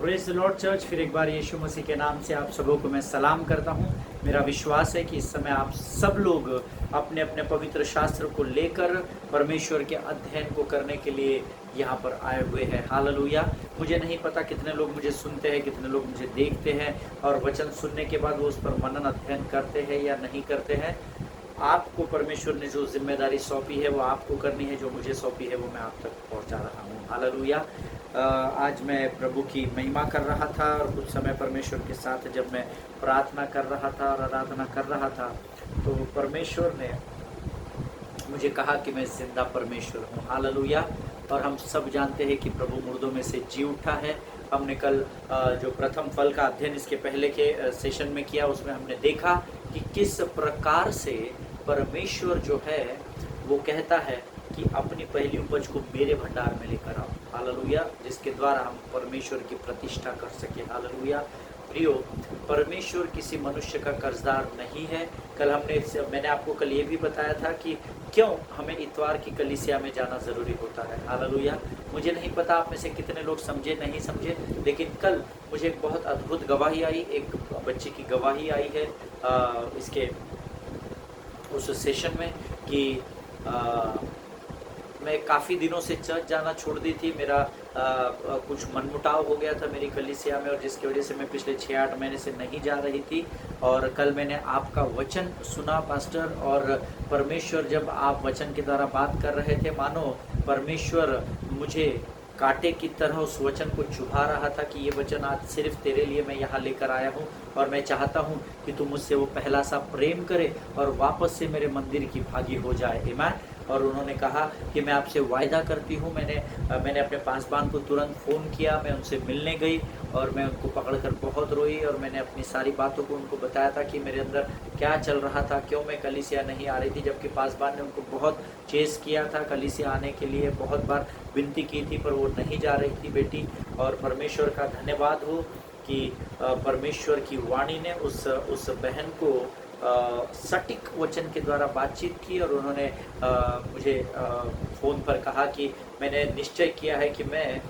Praise the Lord church. फिर एक बार यीशु मसीह के नाम से आप सबों को मैं सलाम करता हूँ। मेरा विश्वास है कि इस समय आप सब लोग अपने अपने पवित्र शास्त्र को लेकर परमेश्वर के अध्ययन को करने के लिए यहाँ पर आए हुए हैं। हालेलुया। मुझे नहीं पता कितने लोग मुझे सुनते हैं, कितने लोग मुझे देखते हैं और वचन सुनने के बाद वो उस पर मनन अध्ययन करते हैं या नहीं करते हैं। आपको परमेश्वर ने जो जिम्मेदारी सौंपी है वो आपको करनी है, जो मुझे सौंपी है वो मैं आप तक पहुंचा रहा हूँ। हालेलुया। आज मैं प्रभु की महिमा कर रहा था और कुछ समय परमेश्वर के साथ जब मैं प्रार्थना कर रहा था और आराधना कर रहा था तो परमेश्वर ने मुझे कहा कि मैं जिंदा परमेश्वर हूँ। हालेलुया। और हम सब जानते हैं कि प्रभु मुर्दों में से जी उठा है। हमने कल जो प्रथम फल का अध्ययन इसके पहले के सेशन में किया, उसमें हमने देखा कि किस प्रकार से परमेश्वर जो है वो कहता है कि अपनी पहली उपज को मेरे भंडार में लेकर आओ। हालेलुया। जिसके द्वारा हम परमेश्वर की प्रतिष्ठा कर सके। हालेलुया। प्रियो, परमेश्वर किसी मनुष्य का कर्जदार नहीं है। मैंने आपको कल ये भी बताया था कि क्यों हमें इतवार की कलीसिया में जाना ज़रूरी होता है। हालेलुया। मुझे नहीं पता आप में से कितने लोग समझे नहीं समझे, लेकिन कल मुझे एक बहुत अद्भुत गवाही आई, एक बच्चे की गवाही आई है इसके उस सेशन में कि मैं काफ़ी दिनों से चर्च जाना छोड़ दी थी। मेरा कुछ मनमुटाव हो गया था मेरी कलीसिया में और जिसकी वजह से मैं पिछले 6-8 महीने से नहीं जा रही थी। और कल मैंने आपका वचन सुना पास्टर, और परमेश्वर जब आप वचन के द्वारा बात कर रहे थे, मानो परमेश्वर मुझे कांटे की तरह उस वचन को चुभा रहा था कि ये वचन आज सिर्फ तेरे लिए मैं यहाँ लेकर आया हूँ और मैं चाहता हूँ कि तू मुझसे वो पहला सा प्रेम करे और वापस से मेरे मंदिर की भागी हो जाए। आमीन। और उन्होंने कहा कि मैं आपसे वायदा करती हूँ। मैंने अपने पासबान को तुरंत फ़ोन किया, मैं उनसे मिलने गई और मैं उनको पकड़कर बहुत रोई और मैंने अपनी सारी बातों को उनको बताया था कि मेरे अंदर क्या चल रहा था, क्यों मैं कलीसिया नहीं आ रही थी, जबकि पासबान ने उनको बहुत चेस किया था कलीसिया आने के लिए, बहुत बार विनती की थी पर वो नहीं जा रही थी बेटी। और परमेश्वर का धन्यवाद हो कि परमेश्वर की वाणी ने उस बहन को सटीक वचन के द्वारा बातचीत की और उन्होंने मुझे फ़ोन पर कहा कि मैंने निश्चय किया है कि मैं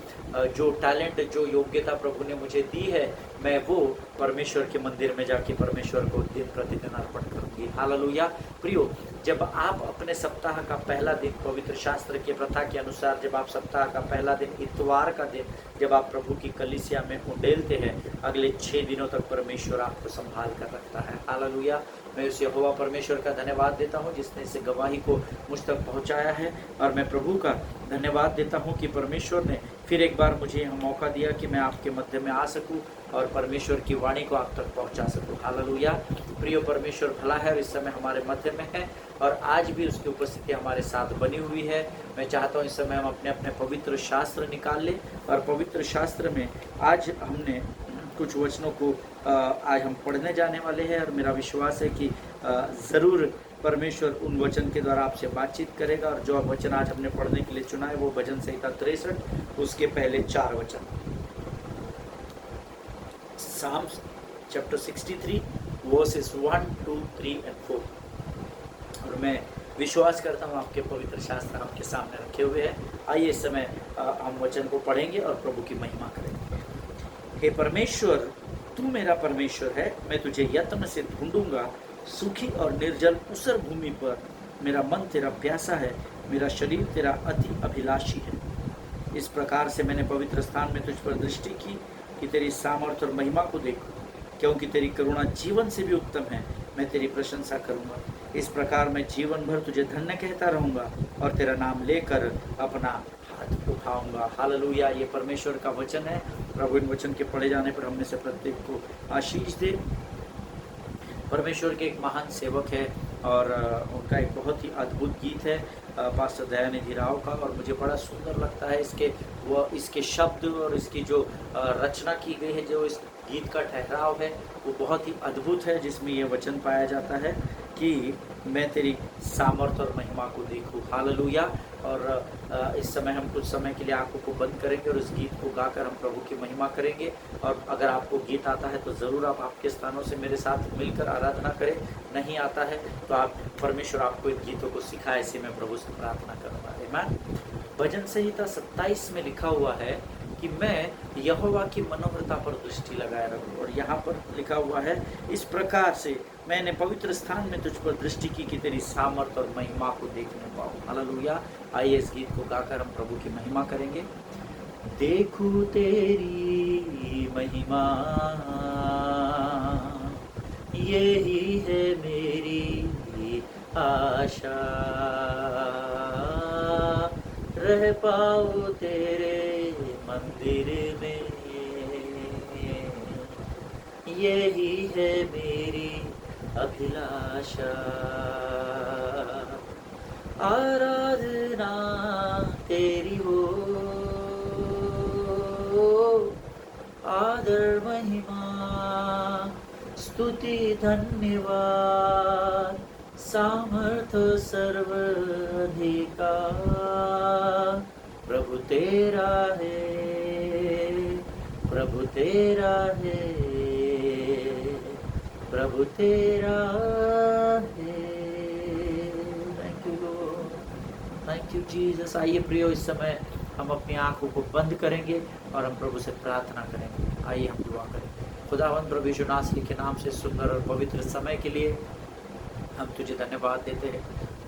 जो टैलेंट, जो योग्यता प्रभु ने मुझे दी है, मैं वो परमेश्वर के मंदिर में जाके परमेश्वर को दिन प्रतिदिन अर्पण करूँगी। हालेलुया। प्रियो, जब आप अपने सप्ताह का पहला दिन पवित्र शास्त्र की प्रथा के अनुसार, जब आप सप्ताह का पहला दिन इतवार का दिन जब आप प्रभु की कलीसिया में उंडेलते हैं, अगले 6 दिनों तक परमेश्वर आपको संभाल कर रखता है। हालेलुया। मैं उस यहोवा परमेश्वर का धन्यवाद देता हूँ जिसने इस गवाही को मुझ तक पहुँचाया है, और मैं प्रभु का धन्यवाद देता हूँ कि परमेश्वर ने फिर एक बार मुझे यह मौका दिया कि मैं आपके मध्य में आ सकूं और परमेश्वर की वाणी को आप तक पहुंचा सकूं। हालेलुया। प्रिय, परमेश्वर भला है और इस समय हमारे मध्य में है और आज भी उसकी उपस्थिति हमारे साथ बनी हुई है। मैं चाहता हूं इस समय हम अपने अपने पवित्र शास्त्र निकाल लें और पवित्र शास्त्र में आज हमने कुछ वचनों को आज हम पढ़ने जाने वाले हैं और मेरा विश्वास है कि ज़रूर परमेश्वर उन वचन के द्वारा आपसे बातचीत करेगा। और जो वचन आज हमने पढ़ने के लिए चुना है वो भजन संहिता 63, उसके पहले 4 वचन। Psalms chapter 63 verses 1, 2, 3 and 4। और मैं विश्वास करता हूँ आपके पवित्र शास्त्र आपके सामने रखे हुए हैं। आइए इस समय हम वचन को पढ़ेंगे और प्रभु की महिमा करेंगे। हे परमेश्वर, तू मेरा परमेश्वर है, मैं तुझे यत्न से ढूंढूंगा। सूखी और निर्जल ऊसर भूमि पर मेरा मन तेरा प्यासा है, मेरा शरीर तेरा अति अभिलाषी है। इस प्रकार से मैंने पवित्र स्थान में तुझ पर दृष्टि की कि तेरी सामर्थ्य और महिमा को देखूं, क्योंकि तेरी करुणा जीवन से भी उत्तम है। मैं तेरी प्रशंसा करूंगा। इस प्रकार मैं जीवन भर तुझे धन्य कहता रहूंगा और तेरा नाम लेकर अपना हाथ उठाऊंगा। हालेलुया। ये परमेश्वर का वचन है। प्रभु इन वचन के पढ़े जाने पर हमने से प्रत्येक को आशीष दे। परमेश्वर के एक महान सेवक है और उनका एक बहुत ही अद्भुत गीत है पास्टर दयानिधि राव का, और मुझे बड़ा सुंदर लगता है इसके शब्द और इसकी जो रचना की गई है, जो इस गीत का ठहराव है वो बहुत ही अद्भुत है, जिसमें ये वचन पाया जाता है कि मैं तेरी सामर्थ्य और महिमा को देखूं। हालेलुया। और इस समय हम कुछ समय के लिए आंखों को बंद करेंगे और इस गीत को गाकर हम प्रभु की महिमा करेंगे। और अगर आपको गीत आता है तो ज़रूर आप आपके स्थानों से मेरे साथ मिलकर आराधना करें। नहीं आता है तो आप परमेश्वर आपको इन गीतों को सिखाए, ऐसे मैं प्रभु से प्रार्थना करूँगा। आमीन। भजन संहिता 27 में लिखा हुआ है कि मैं यहोवा की मनोहरता पर दृष्टि लगाए रहूं। और यहाँ पर लिखा हुआ है, इस प्रकार से मैंने पवित्र स्थान में तुझ पर दृष्टि की कि तेरी सामर्थ और महिमा को देखने पाऊं। हालेलुया। आइए इस गीत को गाकर हम प्रभु की महिमा करेंगे। देखूं तेरी महिमा, यही है मेरी आशा, रह पाऊं तेरे मंदिर में, यही है मेरी अभिलाषा। आराधना तेरी हो, आदर महिमा स्तुति धन्यवाद सामर्थ सर्वाधिकार प्रभु तेरा है, प्रभु तेरा है, प्रभु तेरा है। Thank you Lord, thank you Jesus. आइए प्रियो, इस समय हम अपनी आंखों को बंद करेंगे और हम प्रभु से प्रार्थना करेंगे। आइए हम दुआ करें। खुदावंद प्रभु यीशु नासरी के नाम से सुंदर और पवित्र समय के लिए हम तुझे धन्यवाद देते हैं।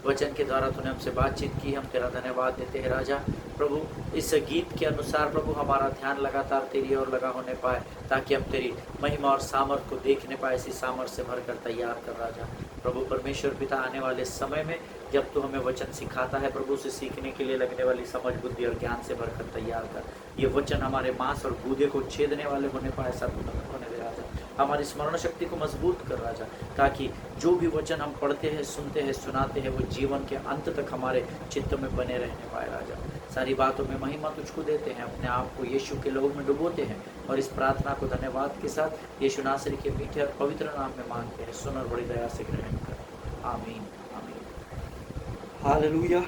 वचन के द्वारा तूने हमसे बातचीत की, हम तेरा धन्यवाद देते हैं राजा। प्रभु इस गीत के अनुसार प्रभु हमारा ध्यान लगातार तेरी ओर लगा होने पाए, ताकि हम तेरी महिमा और सामर्थ को देखने पाए। इसी सामर्थ से भरकर तैयार कर राजा। प्रभु परमेश्वर पिता, आने वाले समय में जब तू हमें वचन सिखाता है प्रभु, से सीखने के लिए लगने वाली समझ बुद्धि और ज्ञान से भरकर तैयार कर। ये वचन हमारे मांस और गूदे को छेदने वाले होने पाए, ऐसा तू होने दे राजा। हमारी स्मरण शक्ति को मजबूत कर राजा, ताकि जो भी वचन हम पढ़ते हैं, सुनते हैं, सुनाते हैं, वो जीवन के अंत तक हमारे चित्त में बने रहने पाए राजा। सारी बातों में महिमा तुझको देते हैं, अपने आप को यीशु के लहू में डुबोते हैं और इस प्रार्थना को धन्यवाद के साथ यीशु नासरी के मीठे और पवित्र नाम में मांगते हैं। सुन और बड़ी दया से ग्रहण कर। आमीन, आमीन, हालेलुया।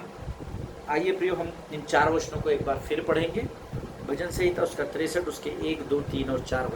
आइए प्रियो, हम इन 4 वचनों को एक बार फिर पढ़ेंगे। भजन संहिता उसका 63 उसके 1, 2, 3 और 4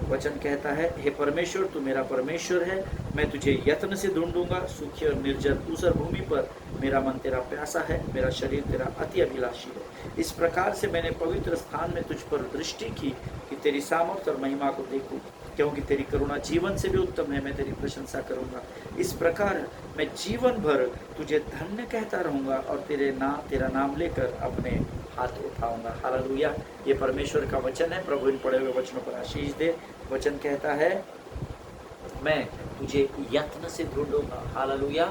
वचन कहता है, हे परमेश्वर, तू मेरा परमेश्वर है, मैं तुझे यत्न से ढूंढूंगा। सूखी और निर्जल ऊसर भूमि पर मेरा मन तेरा प्यासा है, मेरा शरीर तेरा अति अभिलाषी है। इस प्रकार से मैंने पवित्र स्थान में तुझ पर दृष्टि की कि तेरी सामर्थ और महिमा को देखूं, क्योंकि तेरी करुणा जीवन से भी उत्तम है। मैं तेरी प्रशंसा करूंगा। इस प्रकार मैं जीवन भर तुझे धन्य कहता रहूंगा और तेरा नाम लेकर अपने हाथ उठाऊंगा। हालेलुया। ये परमेश्वर का वचन है। प्रभु इन पढ़े हुए वचनों पर आशीष दे। वचन कहता है, मैं तुझे यत्न से ढूंढूंगा। हालेलुया।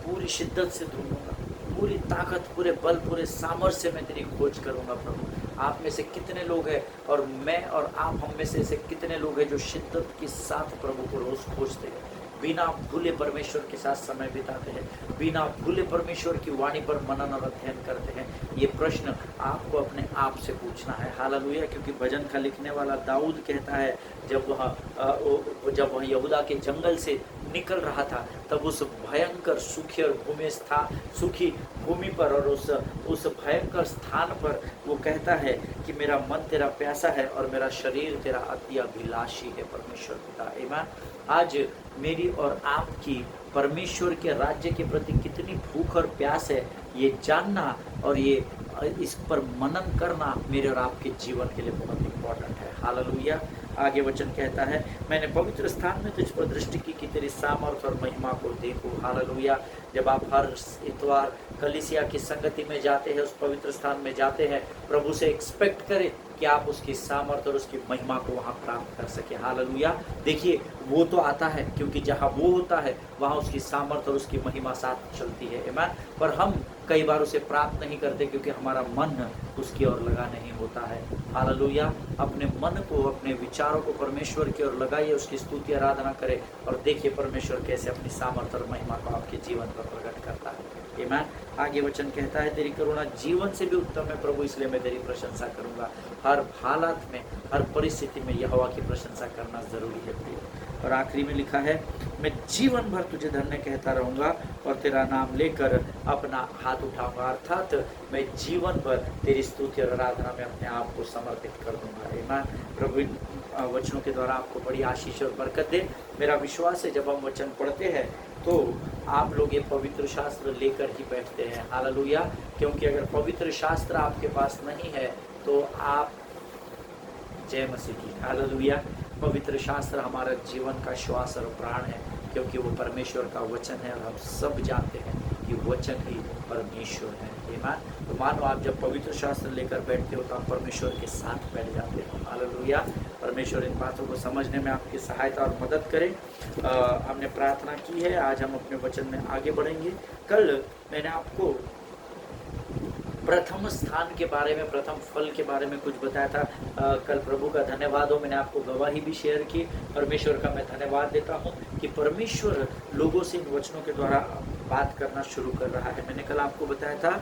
पूरी शिद्दत से ढूंढूंगा, पूरी ताकत, पूरे बल, पूरे सामर्थ्य से मैं तेरी खोज करूंगा। प्रभु, आप में से कितने लोग हैं और मैं और आप हम में से ऐसे कितने लोग हैं जो शिद्दत के साथ प्रभु को रोज खोजते हैं, बिना भूले परमेश्वर के साथ समय बिताते हैं, बिना भूले परमेश्वर की वाणी पर मनन और अध्ययन करते हैं। ये प्रश्न आपको अपने आप से पूछना है। हालेलुया। क्योंकि भजन का लिखने वाला दाऊद कहता है, जब वह यहूदा के जंगल से निकल रहा था, तब उस भयंकर सूखी भूमि पर और उस भयंकर स्थान पर वो कहता है कि मेरा मन तेरा प्यासा है और मेरा शरीर तेरा अति अभिलाषी है। परमेश्वर पिता, आमीन। आज मेरी और आपकी परमेश्वर के राज्य के प्रति कितनी भूख और प्यास है, ये जानना और ये इस पर मनन करना मेरे और आपके जीवन के लिए बहुत इम्पोर्टेंट है। हालेलुया। आगे वचन कहता है, मैंने पवित्र स्थान में तुझ पर दृष्टि की कि तेरी सामर्थ और महिमा को देखूं। हालेलुया। जब आप हर इतवार कलीसिया की संगति में जाते हैं, उस पवित्र स्थान में जाते हैं, प्रभु से एक्सपेक्ट करें कि आप उसकी सामर्थ और उसकी महिमा को वहाँ प्राप्त कर सके। हालेलुया। देखिए, वो तो आता है क्योंकि जहाँ वो होता है वहाँ उसकी सामर्थ और उसकी महिमा साथ चलती है। आमीन। पर हम कई बार उसे प्राप्त नहीं करते क्योंकि हमारा मन उसकी ओर लगा नहीं होता है। हालेलुया। अपने मन को, अपने विचारों को परमेश्वर की ओर लगाइए, उसकी स्तुति आराधना करें और देखिए परमेश्वर कैसे अपनी सामर्थ और महिमा को आपके जीवन पर प्रकट करता है। आमीन। आगे वचन कहता है, तेरी करुणा जीवन से भी उत्तम है प्रभु, इसलिए मैं तेरी प्रशंसा करूंगा। हर हालात में, हर परिस्थिति में यहोवा की प्रशंसा करना जरूरी है प्रिय। और आखिरी में लिखा है, मैं जीवन भर तुझे धन्य कहता रहूंगा और तेरा नाम लेकर अपना हाथ उठाऊंगा। अर्थात मैं जीवन भर तेरी स्तुति और आराधना में अपने आप को समर्पित कर दूंगा। आमीन। प्रभु इन वचनों के द्वारा आपको बड़ी आशीष और बरकत दे। मेरा विश्वास है जब हम वचन पढ़ते हैं तो आप लोग ये पवित्र शास्त्र लेकर ही बैठते हैं। हालेलुया। क्योंकि अगर पवित्र शास्त्र आपके पास नहीं है तो आप जय मसीह की, हालेलुया। पवित्र शास्त्र हमारा जीवन का श्वास और प्राण है, क्योंकि वो परमेश्वर का वचन है और हम सब जानते हैं कि वचन ही परमेश्वर है। ईमान। तो मानो आप जब पवित्र शास्त्र लेकर बैठते हो तो आप परमेश्वर के साथ बैठ जाते हो, हालेलुया। परमेश्वर इन बातों को समझने में आपकी सहायता और मदद करे। हमने प्रार्थना की है, आज हम अपने वचन में आगे बढ़ेंगे। कल मैंने आपको प्रथम स्थान के बारे में, प्रथम फल के बारे में कुछ बताया था। कल प्रभु का धन्यवाद हो, मैंने आपको गवाही भी शेयर की। परमेश्वर का मैं धन्यवाद देता हूँ कि परमेश्वर लोगों से इन वचनों के द्वारा बात करना शुरू कर रहा है। मैंने कल आपको बताया था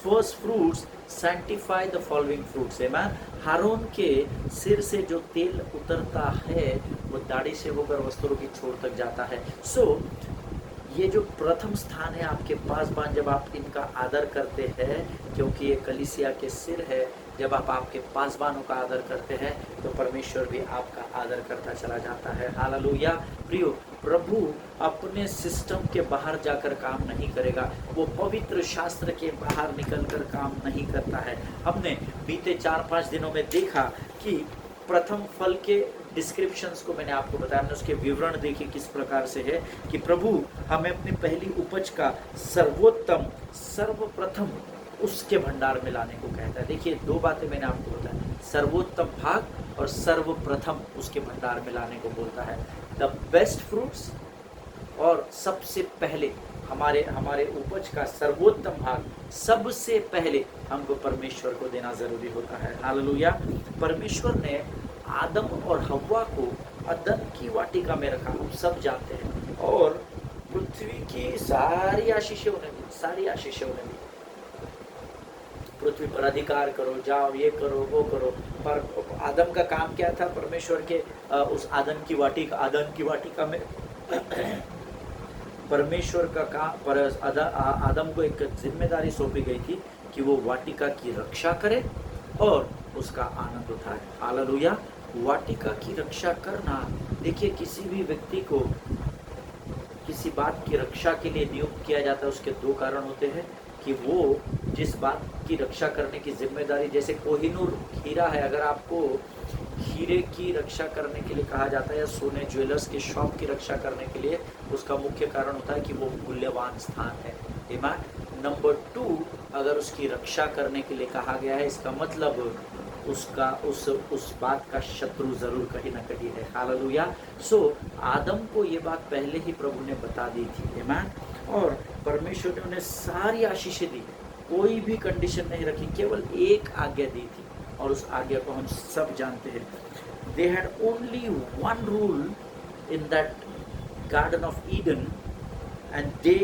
first fruits sanctify the following fruits. Man, हारून के सिर से जो तेल उतरता है वो दाढ़ी से होकर वस्त्रों की छोर तक जाता है। ये जो प्रथम स्थान है आपके पासबान, जब आप इनका आदर करते हैं, क्योंकि ये कलीसिया के सिर है, जब आप आपके पासबानों का आदर करते हैं तो परमेश्वर भी आपका आदर करता चला जाता है, हालेलुया। प्रियो, प्रभु अपने सिस्टम के बाहर जाकर काम नहीं करेगा, वो पवित्र शास्त्र के बाहर निकलकर काम नहीं करता है। हमने बीते 4-5 दिनों में देखा कि प्रथम फल के डिस्क्रिप्शंस को मैंने आपको बताया, हमने उसके विवरण देखे किस प्रकार से है कि प्रभु हमें अपनी पहली उपज का सर्वोत्तम सर्वप्रथम उसके भंडार में लाने को कहता है। देखिए, दो बातें मैंने आपको बताया, सर्वोत्तम भाग और सर्वप्रथम उसके भंडार में लाने को बोलता है। द बेस्ट फ्रूट्स, और सबसे पहले हमारे उपज का सर्वोत्तम भाग सबसे पहले हमको परमेश्वर को देना जरूरी होता है, हालेलुया। परमेश्वर ने आदम और हव्वा को अदन की वाटिका में रखा, हम सब जानते हैं, और पृथ्वी की सारी आशीषें उन्हें दी। पृथ्वी पर अधिकार करो, जाओ, ये करो, वो करो। पर आदम का काम क्या था? परमेश्वर के उस आदन की वाटिका में परमेश्वर का काम पर आदम को एक जिम्मेदारी सौंपी गई थी कि वो वाटिका की रक्षा करे और उसका आनंद उठाए, हालेलुया। वाटिका की रक्षा करना, देखिए, किसी भी व्यक्ति को किसी बात की रक्षा के लिए नियुक्त किया जाता है, उसके दो कारण होते हैं कि वो जिस बात की रक्षा करने की जिम्मेदारी, जैसे कोहिनूर हीरा है, अगर आपको हीरे की रक्षा करने के लिए कहा जाता है या सोने ज्वेलर्स के शॉप की रक्षा करने के लिए, उसका मुख्य कारण होता है कि वो मूल्यवान स्थान है। नंबर 2, अगर उसकी रक्षा करने के लिए कहा गया है, इसका मतलब उसका उस बात का शत्रु जरूर कहीं ना कहीं है, हालेलुया। आदम को ये बात पहले ही प्रभु ने बता दी थी, और परमेश्वर ने उन्हें सारी आशीषें दी, कोई भी कंडीशन नहीं रखी, केवल एक आज्ञा दी थी, और उस आज्ञा को हम सब जानते हैं। They had only one rule in that Garden of Eden and they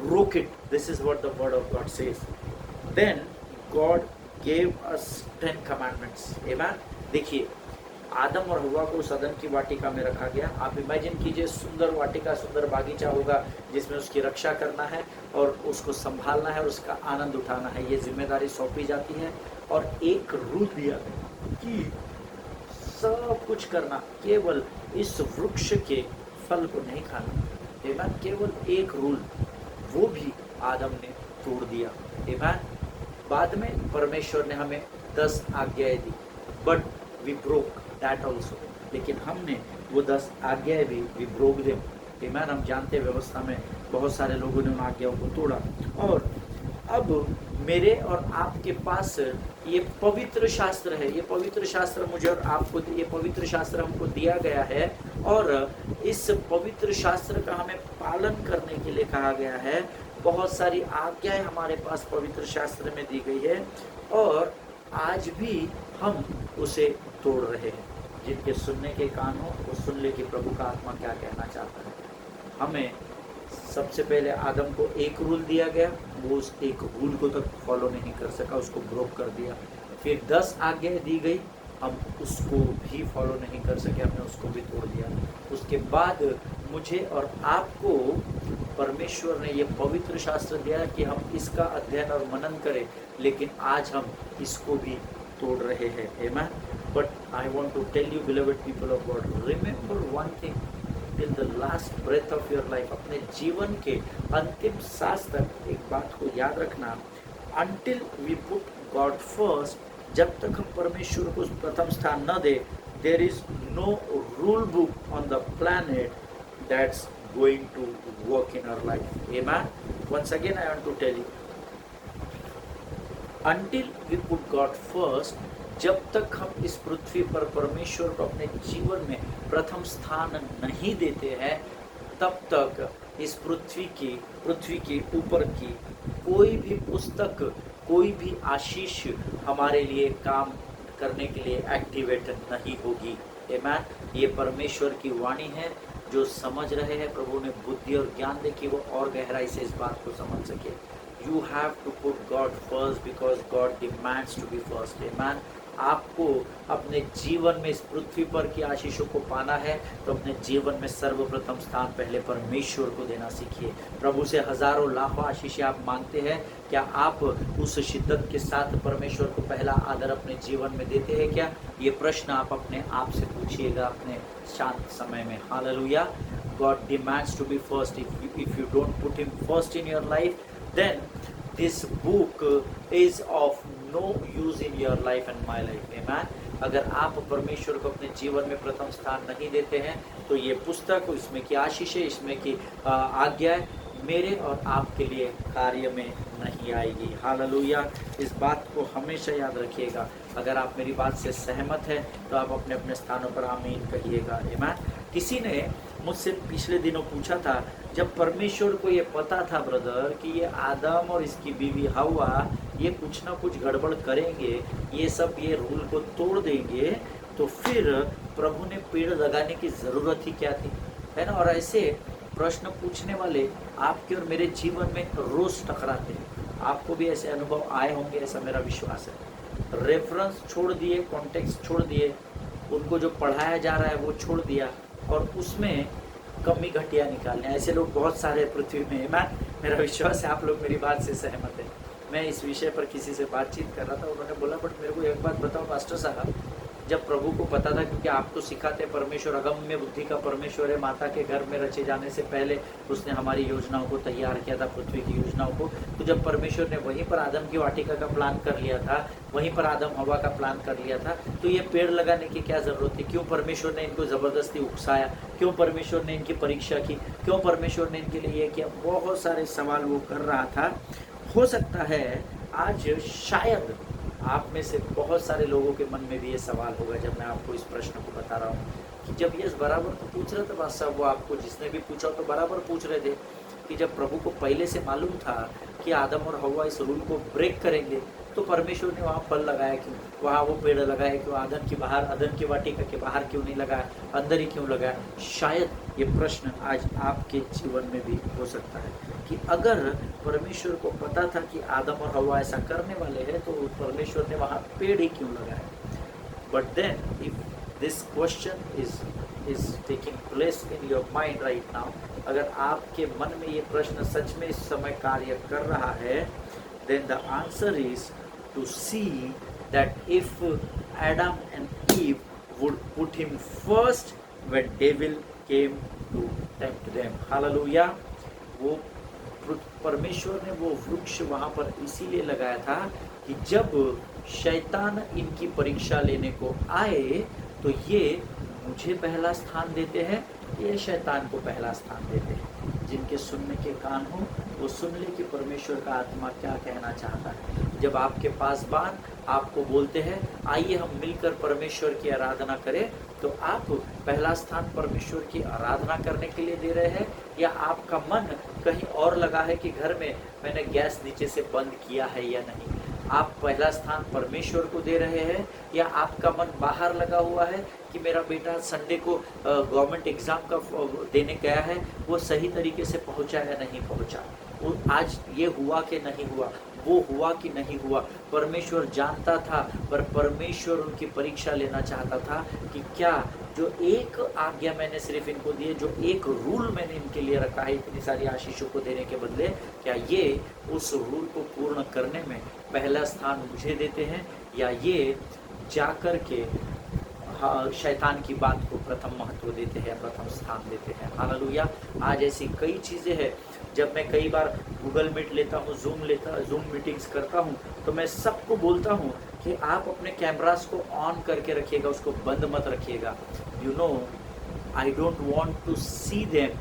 broke it. This is what the word of God says. Then God gave us 10 commandments. Amen. देखिए, आदम और हव्वा को उस अदन की वाटिका में रखा गया। आप इमेजिन कीजिए, सुंदर वाटिका, सुंदर बागीचा होगा जिसमें उसकी रक्षा करना है और उसको संभालना है और उसका आनंद उठाना है, ये जिम्मेदारी सौंपी जाती है। और एक रूल दिया गया कि सब कुछ करना, केवल इस वृक्ष के फल को नहीं खाना, केवल एक रूल, वो भी आदम ने तोड़ दिया। बाद में परमेश्वर ने हमें 10 आज्ञाएं दी, but we broke that also, लेकिन हमने वो 10 आज्ञाएं भी वी ब्रोक देम। हम जानते हैं व्यवस्था में बहुत सारे लोगों ने उन आज्ञाओं को तोड़ा। और अब मेरे और आपके पास ये पवित्र शास्त्र है, ये पवित्र शास्त्र मुझे और आपको, ये पवित्र शास्त्र हमको दिया गया है, और इस पवित्र शास्त्र का हमें पालन करने के लिए कहा गया है। बहुत सारी आज्ञाएं हमारे पास पवित्र शास्त्र में दी गई है, और आज भी हम उसे तोड़ रहे हैं। जिनके सुनने के कान हो वो सुन ले कि प्रभु का आत्मा क्या कहना चाहता है। हमें सबसे पहले आदम को एक रूल दिया गया, वो उस एक रूल को तक फॉलो नहीं कर सका, उसको ब्रोक कर दिया। फिर 10 आज्ञाएं दी गई, हम उसको भी फॉलो नहीं कर सके, हमने उसको भी तोड़ दिया। उसके बाद मुझे और आपको परमेश्वर ने ये पवित्र शास्त्र दिया कि हम इसका अध्ययन और मनन करें, लेकिन आज हम इसको भी तोड़ रहे हैं। Amen. But I want to tell you beloved people of God, remember one thing, till the last breath of your life, अपने जीवन के अंतिम सांस तक एक बात को याद रखना, until we put God first, जब तक हम परमेश्वर को प्रथम स्थान न दे, there is no rule book on the planet that's going to work in our life. Amen. Once again I want to tell you, until we put God first, जब तक हम इस पृथ्वी पर परमेश्वर को अपने जीवन में प्रथम स्थान नहीं देते हैं, तब तक इस पृथ्वी के ऊपर की कोई भी पुस्तक, कोई भी आशीष हमारे लिए काम करने के लिए एक्टिवेट नहीं होगी। आमीन। ये परमेश्वर की वाणी है। जो समझ रहे हैं, प्रभु ने बुद्धि और ज्ञान दे कि वो और गहराई से इस बात को समझ सके। You have to put God first because God demands to be first. आमीन। आपको अपने जीवन में इस पृथ्वी पर की आशीषों को पाना है तो अपने जीवन में सर्वप्रथम स्थान पहले परमेश्वर को देना सीखिए। प्रभु से हजारों लाखों आशीषें आप मांगते हैं, क्या आप उस शिद्दत के साथ परमेश्वर को पहला आदर अपने जीवन में देते हैं क्या? ये प्रश्न आप अपने आप से पूछिएगा अपने शांत समय में। हालेलुया। God demands to be first. If you don't put him first in your life, then this book is of no use in your life and my life. आमीन। अगर आप परमेश्वर को अपने जीवन में प्रथम स्थान नहीं देते हैं तो ये पुस्तक, इसमें की आशीषें, इसमें की आज्ञाएं मेरे और आपके लिए कार्य में नहीं आएगी। हालेलुया। इस बात को हमेशा याद रखिएगा। अगर आप मेरी बात से सहमत हैं तो आप अपने अपने स्थानों पर आमीन कहिएगा। आमीन। किसी ने मुझसे पिछले दिनों पूछा था, जब परमेश्वर को ये पता था ब्रदर कि ये आदम और इसकी बीवी हवा ये कुछ ना कुछ गड़बड़ करेंगे, ये सब ये रूल को तोड़ देंगे, तो फिर प्रभु ने पेड़ लगाने की ज़रूरत ही क्या थी, है ना? और ऐसे प्रश्न पूछने वाले आपके और मेरे जीवन में रोज टकराते हैं। आपको भी ऐसे अनुभव आए होंगे, ऐसा मेरा विश्वास है। रेफरेंस छोड़ दिए, कॉन्टेक्स्ट छोड़ दिए, उनको जो पढ़ाया जा रहा है वो छोड़ दिया और उसमें कमी घटिया निकालने। ऐसे लोग बहुत सारे पृथ्वी में। मेरा विश्वास है आप लोग मेरी बात से सहमत है। मैं इस विषय पर किसी से बातचीत कर रहा था, उन्होंने बोला बट मेरे को एक बात बताओ पास्टर साहब, जब प्रभु को पता था, क्योंकि आप तो सिखाते परमेश्वर अगम्य बुद्धि का परमेश्वर है, माता के घर में रचे जाने से पहले उसने हमारी योजनाओं को तैयार किया था, पृथ्वी की योजनाओं को। तो जब परमेश्वर ने वहीं पर आदम की वाटिका का प्लान कर लिया था, वहीं पर आदम हवा का प्लान कर लिया था, तो ये पेड़ लगाने की क्या ज़रूरत थी? क्यों परमेश्वर ने इनको ज़बरदस्ती उकसाया? क्यों परमेश्वर ने इनकी परीक्षा की? क्यों परमेश्वर ने इनके लिए ये किया? बहुत सारे सवाल वो कर रहा था। हो सकता है आज शायद आप में से बहुत सारे लोगों के मन में भी ये सवाल होगा जब मैं आपको इस प्रश्न को बता रहा हूँ कि जब ये बराबर तो पूछ रहे थे बादशाह, वो आपको जिसने भी पूछा तो बराबर पूछ रहे थे कि जब प्रभु को पहले से मालूम था कि आदम और हवा इस रूल को ब्रेक करेंगे, तो परमेश्वर ने वहाँ फल लगाया क्यों? वहाँ वो पेड़ लगाए क्यों? आदम की वाटिका के बाहर क्यों नहीं लगाया? अंदर ही क्यों लगाया? शायद ये प्रश्न आज आपके जीवन में भी हो सकता है कि अगर परमेश्वर को पता था कि आदम और हवा ऐसा करने वाले हैं, तो परमेश्वर ने वहाँ पेड़ ही क्यों लगाया? But then if this question is taking place in your mind right now, अगर आपके मन में ये प्रश्न सच में इस समय कार्य कर रहा है, then the answer is to see that if Adam and Eve would put him first when devil came to tempt them. Hallelujah. वो परमेश्वर ने वो वृक्ष वहाँ पर इसीलिए लगाया था कि जब शैतान इनकी परीक्षा लेने को आए तो ये मुझे पहला स्थान देते हैं, ये शैतान को पहला स्थान देते हैं। जिनके सुनने के कान हो वो सुन ले कि परमेश्वर का आत्मा क्या कहना चाहता है। जब आपके पासबान आपको बोलते हैं आइए हम मिलकर परमेश्वर की आराधना करें, तो आप पहला स्थान परमेश्वर की आराधना करने के लिए दे रहे हैं, या आपका मन कहीं और लगा है कि घर में मैंने गैस नीचे से बंद किया है या नहीं? आप पहला स्थान परमेश्वर को दे रहे हैं, या आपका मन बाहर लगा हुआ है कि मेरा बेटा संडे को गवर्नमेंट एग्जाम का देने गया है, वो सही तरीके से पहुंचा या नहीं पहुंचा, वो आज ये हुआ कि नहीं हुआ, वो हुआ कि नहीं हुआ। परमेश्वर जानता था, पर परमेश्वर उनकी परीक्षा लेना चाहता था कि क्या जो एक आज्ञा मैंने सिर्फ इनको दी है, जो एक रूल मैंने इनके लिए रखा है इतनी सारी आशीषों को देने के बदले, क्या ये उस रूल को पूर्ण करने में पहला स्थान मुझे देते हैं, या ये जाकर के शैतान की बात को प्रथम महत्व देते हैं, प्रथम स्थान देते हैं। हालेलुया। आज ऐसी कई चीज़ें हैं, जब मैं कई बार गूगल मीट लेता हूँ, जूम मीटिंग्स करता हूँ, तो मैं सबको बोलता हूँ कि आप अपने कैमरास को ऑन करके रखिएगा, उसको बंद मत रखिएगा। You know, I don't want to see them.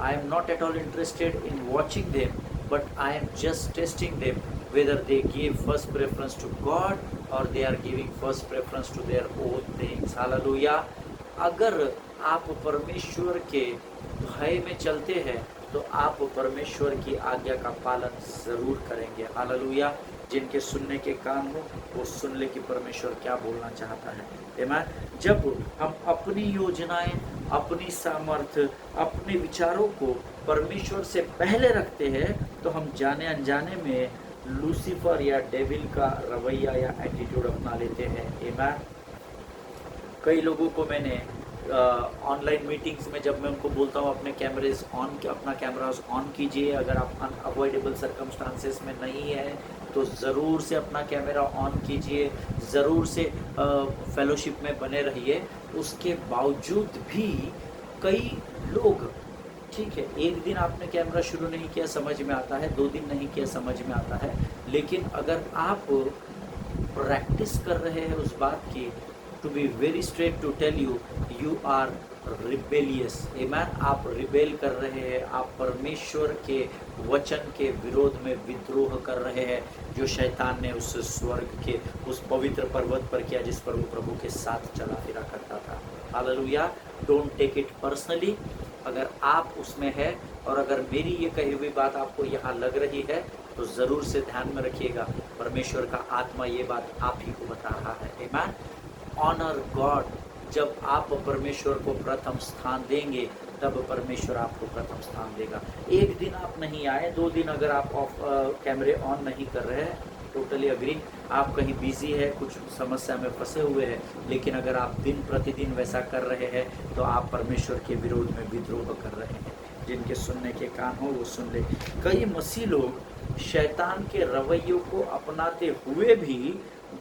I am not at all interested in watching them, but I am just testing them whether they give first preference to God or they are giving first preference to their own things. Hallelujah. अगर आप परमेश्वर के भय में चलते हैं तो आप परमेश्वर की आज्ञा का पालन जरूर करेंगे। हालेलुया। जिनके सुनने के कान हो वो सुन ले कि परमेश्वर क्या बोलना चाहता है। आमीन। जब हम अपनी योजनाएं, अपनी सामर्थ्य, अपने विचारों को परमेश्वर से पहले रखते हैं तो हम जाने अनजाने में लूसीफर या डेविल का रवैया या एटीट्यूड अपना लेते हैं। आमीन। कई लोगों को मैंने ऑनलाइन मीटिंग्स में जब मैं उनको बोलता हूँ अपने कैमरेज ऑन, अपना कैमरा ऑन कीजिए, अगर आप अनअवॉइडेबल सर्कमस्टांसेस में नहीं है तो ज़रूर से अपना कैमरा ऑन कीजिए, ज़रूर से फेलोशिप में बने रहिए। उसके बावजूद भी कई लोग, ठीक है, एक दिन आपने कैमरा शुरू नहीं किया समझ में आता है, 2 दिन नहीं किया समझ में आता है, लेकिन अगर आप प्रैक्टिस कर रहे हैं उस बात की, to be very straight to tell you, you are rebellious. आमीन। आप रिबेल कर रहे हैं, आप परमेश्वर के वचन के विरोध में विद्रोह कर रहे हैं जो शैतान ने उस स्वर्ग के उस पवित्र पर्वत पर किया जिस पर वो प्रभु के साथ चला फिरा करता था। हालेलुया। Don't take it personally. अगर आप उसमें है और अगर मेरी ये कही हुई बात आपको यहाँ लग रही है तो ज़रूर से ध्यान में रखिएगा, परमेश्वर का आत्मा ये बात आप ही को बता रहा है। आमीन। Honour God. जब आप परमेश्वर को प्रथम स्थान देंगे तब परमेश्वर आपको प्रथम स्थान देगा। एक दिन आप नहीं आए, 2 दिन अगर आप कैमरे ऑन नहीं कर रहे हैं, टोटली अग्री, आप कहीं बिजी है, कुछ समस्या में फंसे हुए हैं, लेकिन अगर आप दिन प्रतिदिन वैसा कर रहे हैं तो आप परमेश्वर के विरोध में विद्रोह कर रहे हैं। जिनके सुनने के कान हो वो सुन ले। कई मसीह लोग शैतान के रवैयों को अपनाते हुए भी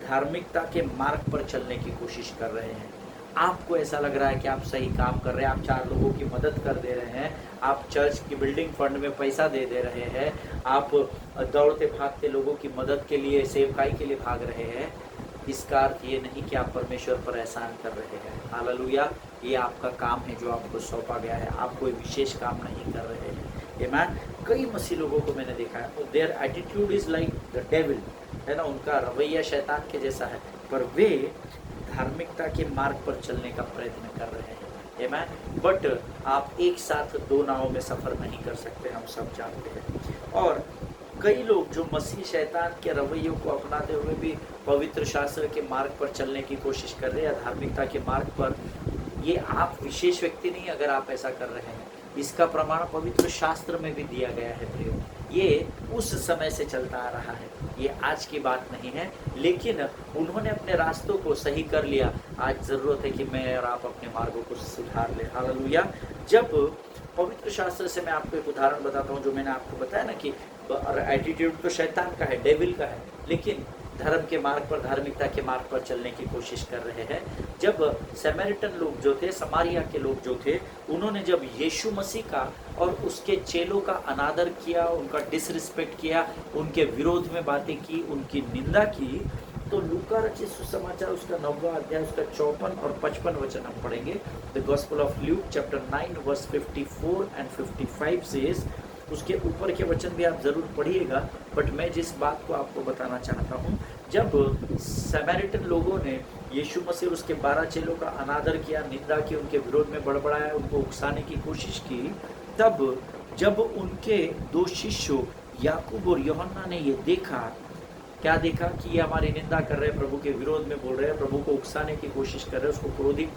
धार्मिकता के मार्ग पर चलने की कोशिश कर रहे हैं। आपको ऐसा लग रहा है कि आप सही काम कर रहे हैं, आप 4 लोगों की मदद कर दे रहे हैं, आप चर्च की बिल्डिंग फंड में पैसा दे रहे हैं, आप दौड़ते भागते लोगों की मदद के लिए, सेवकाई के लिए भाग रहे हैं। इसका अर्थ ये नहीं कि आप परमेश्वर पर एहसान कर रहे हैं। हालेलुया। ये आपका काम है जो आपको सौंपा गया है, आप कोई विशेष काम नहीं कर रहे हैं। आमीन। कई मसीह लोगों को मैंने देखा है, their attitude is like the devil, है ना, उनका रवैया शैतान के जैसा है, पर वे धार्मिकता के मार्ग पर चलने का प्रयत्न कर रहे हैं। आमीन। बट आप एक साथ 2 नावों में सफ़र नहीं कर सकते, हम सब जानते हैं। और कई लोग जो मसीह शैतान के रवैयों को अपनाते हुए भी पवित्र शास्त्र के मार्ग पर चलने की कोशिश कर रहे हैं या धार्मिकता के मार्ग पर, ये आप विशेष व्यक्ति नहीं अगर आप ऐसा कर रहे हैं, इसका प्रमाण पवित्र शास्त्र में भी दिया गया है प्रियो। ये उस समय से चलता आ रहा है, ये आज की बात नहीं है, लेकिन उन्होंने अपने रास्तों को सही कर लिया। आज ज़रूरत है कि मैं और आप अपने मार्गों को सुधार लें। हालेलुया। जब पवित्र शास्त्र से मैं आपको एक उदाहरण बताता हूँ, जो मैंने आपको बताया ना कि एटीट्यूड तो शैतान का है, डेविल का है, लेकिन धर्म के मार्ग पर, धार्मिकता के मार्ग पर चलने की कोशिश कर रहे हैं। जब समरिटन लोग जो थे, समारिया के लोग जो थे, उन्होंने जब यीशु मसीह का और उसके चेलों का अनादर किया, उनका डिसरिस्पेक्ट किया, उनके विरोध में बातें की, उनकी निंदा की, तो लूका रचित सुसमाचार उसका 9वां अध्याय उसका 54 और 55 वचन हम पढ़ेंगे। The gospel of Luke chapter 9 verse 54 and 55 says, उसके ऊपर के वचन भी आप ज़रूर पढ़िएगा, बट मैं जिस बात को आपको बताना चाहता हूँ, जब समरिटन लोगों ने यीशु मसीह और उसके 12 चेलों का अनादर किया, निंदा की, उनके विरोध में बड़बड़ाया, उनको उकसाने की कोशिश की, तब जब उनके 2 शिष्यों याकूब और यूहन्ना ने ये देखा, क्या देखा कि ये हमारी निंदा कर रहे हैं, प्रभु के विरोध में बोल रहे हैं, प्रभु को उकसाने की कोशिश कर रहे हैं, उसको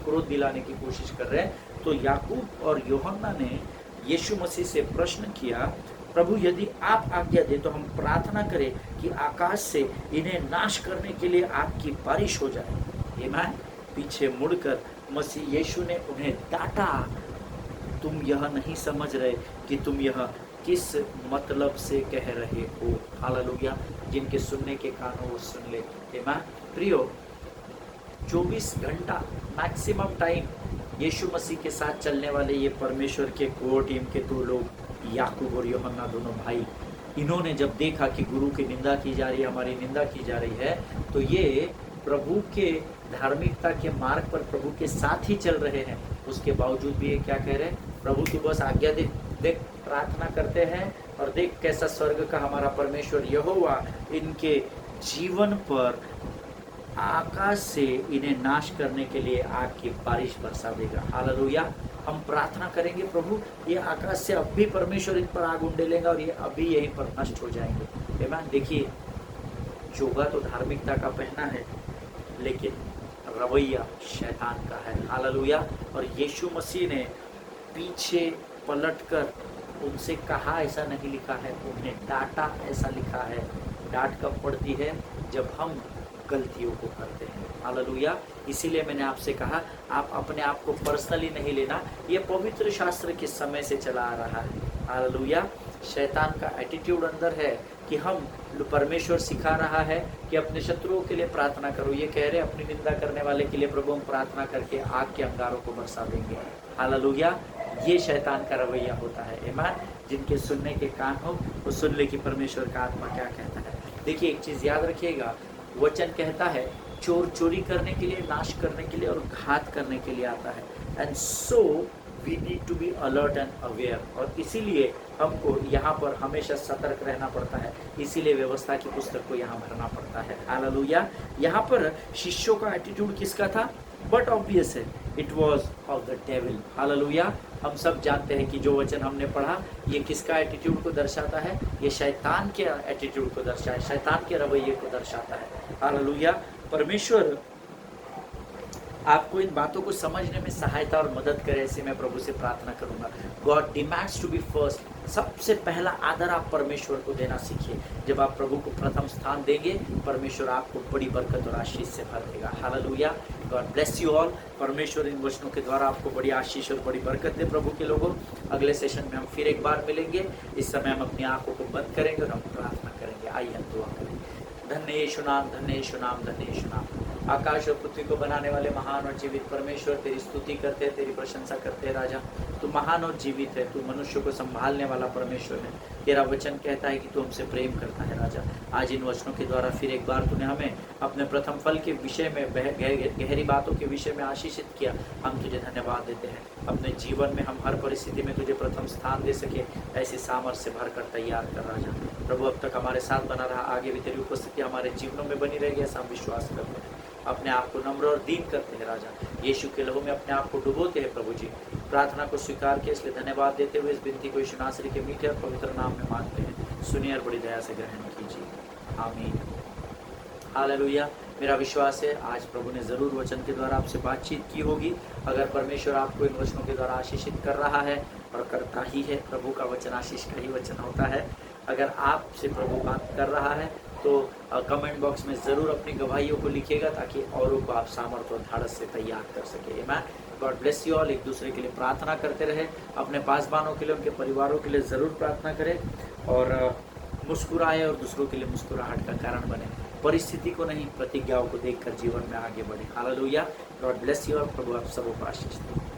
क्रोध दिलाने की कोशिश कर रहे हैं, तो याकूब और यूहन्ना ने यीशु मसीह से प्रश्न किया, प्रभु यदि आप आज्ञा दे तो हम प्रार्थना करें कि आकाश से इन्हें नाश करने के लिए आपकी बारिश हो जाए। आमीन। पीछे मुड़कर मसीह यीशु ने उन्हें डांटा, तुम यह नहीं समझ रहे कि तुम यह किस मतलब से कह रहे हो। हालेलुया। जिनके सुनने के कान हो वो सुन ले। आमीन। प्रियो, 24 घंटा मैक्सिमम टाइम यीशु मसीह के साथ चलने वाले ये परमेश्वर के कोर टीम के 2 लोग, याकूब और यूहन्ना, दोनों भाई, इन्होंने जब देखा कि गुरु की निंदा की जा रही है, हमारी निंदा की जा रही है, तो ये प्रभु के धार्मिकता के मार्ग पर प्रभु के साथ ही चल रहे हैं, उसके बावजूद भी ये क्या कह रहे हैं, प्रभु तू बस आज्ञा दे। देख प्रार्थना करते हैं और देख कैसा स्वर्ग का हमारा परमेश्वर यहोवा इनके जीवन पर आकाश से इन्हें नाश करने के लिए आग की बारिश बरसा देगा। हालेलुया। हम प्रार्थना करेंगे प्रभु ये आकाश से अब भी परमेश्वर इन पर आग उंडेलेगा और ये अभी यहीं पर नष्ट हो जाएंगे। आमीन। देखिए जोगा तो धार्मिकता का पहना है, लेकिन रवैया शैतान का है। हालेलुया। और यीशु मसीह ने पीछे पलटकर उनसे कहा ऐसा नहीं लिखा है, उन्हें डांटा ऐसा लिखा है। डांट कब पड़ती है, जब हम गलतियों को करते हैं। हालेलुया। इसीलिए मैंने आपसे कहा आप अपने आप को पर्सनली नहीं लेना, ये पवित्र शास्त्र के समय से चला आ रहा है। हालेलुया। शैतान का एटीट्यूड अंदर है कि हम परमेश्वर सिखा रहा है कि अपने शत्रुओं के लिए प्रार्थना करो। ये कह रहे अपनी निंदा करने वाले के लिए प्रभु हम प्रार्थना करके आग के अंगारों को बरसा देंगे। हालेलुया। ये शैतान का रवैया होता है। ईमान। जिनके सुनने के कान हो वो सुन ले कि परमेश्वर का आत्मा क्या कहता है। देखिए एक चीज़ याद रखिएगा, वचन कहता है चोर चोरी करने के लिए, नाश करने के लिए और घात करने के लिए आता है। And so we need to be alert and aware. और इसीलिए हमको यहाँ पर हमेशा सतर्क रहना पड़ता है, इसीलिए व्यवस्था की पुस्तक को यहाँ भरना पड़ता है। हालेलुया। यहाँ पर शिष्यों का एटीट्यूड किसका था, बट ऑब्वियस है it was of the devil. Hallelujah. हम सब जानते हैं कि जो वचन हमने पढ़ा ये किसका एटीट्यूड को दर्शाता है, ये शैतान के एटीट्यूड को दर्शाता है, शैतान के रवैये को दर्शाता है। हालेलुया। परमेश्वर आपको इन बातों को समझने में सहायता और मदद करे, ऐसे मैं प्रभु से प्रार्थना करूंगा। God demands to be first. सबसे पहला आदर आप परमेश्वर को देना सीखिए। जब आप प्रभु को प्रथम स्थान देंगे, परमेश्वर आपको बड़ी बरकत और आशीष से भर देगा। Hallelujah. God bless you all. परमेश्वर इन वचनों के द्वारा आपको बड़ी आशीष और बड़ी बरकत दे। प्रभु के लोगों, अगले सेशन में हम फिर एक बार मिलेंगे। इस समय हम अपनी आंखों को बंद करेंगे और हम प्रार्थना करेंगे। आइए हम दुआ करें। धन्य यीशु नाम, धन्य यीशु नाम, धन्य यीशु नाम। आकाश और पृथ्वी को बनाने वाले महान और जीवित परमेश्वर, तेरी स्तुति करते हैं, तेरी प्रशंसा करते हैं। राजा तू महान और जीवित है, तू मनुष्य को संभालने वाला परमेश्वर है। तेरा वचन कहता है कि तू हमसे प्रेम करता है। राजा आज इन वचनों के द्वारा फिर एक बार तूने हमें अपने प्रथम फल के विषय में, गहरी बातों के विषय में आशीषित किया। हम तुझे धन्यवाद देते हैं। अपने जीवन में हम हर परिस्थिति में तुझे प्रथम स्थान दे सके, ऐसे सामर्थ्य से भरकर तैयार कर। राजा प्रभु अब तक हमारे साथ बना रहा, आगे भी तेरी उपस्थिति हमारे जीवनों में बनी रहेगी, ऐसा हम विश्वास करते हैं। अपने आप को नम्र और दीन करते हैं। राजा यीशु के लहू में अपने आप को डुबोते हैं। प्रभु जी प्रार्थना को स्वीकार किया, इसलिए धन्यवाद देते हुए इस विनती को यीशु नासरी के मीठे और पवित्र नाम में मांगते हैं। सुनिए और बड़ी दया से ग्रहण कीजिए। आमीन। हालेलुया। मेरा विश्वास है आज प्रभु ने ज़रूर वचन के द्वारा आपसे बातचीत की होगी। अगर परमेश्वर आपको इन वचनों के द्वारा आशीषित कर रहा है और करता ही है, प्रभु का वचन आशीष का ही वचन होता है। अगर आपसे प्रभु बात कर रहा है तो कमेंट बॉक्स में ज़रूर अपनी गवाहियों को लिखिएगा, ताकि औरों को आप सामर्थ्य और धाड़स से तैयार कर सके। आमीन। God bless you all. एक दूसरे के लिए प्रार्थना करते रहे, अपने पासबानों के लिए, उनके परिवारों के लिए ज़रूर प्रार्थना करें और मुस्कुराए और दूसरों के लिए मुस्कुराहट का कारण बने। परिस्थिति को नहीं, प्रतिज्ञाओं को देखकर जीवन में आगे बढ़े। Hallelujah. God bless you all. प्रभु आप सबको आशीष दे।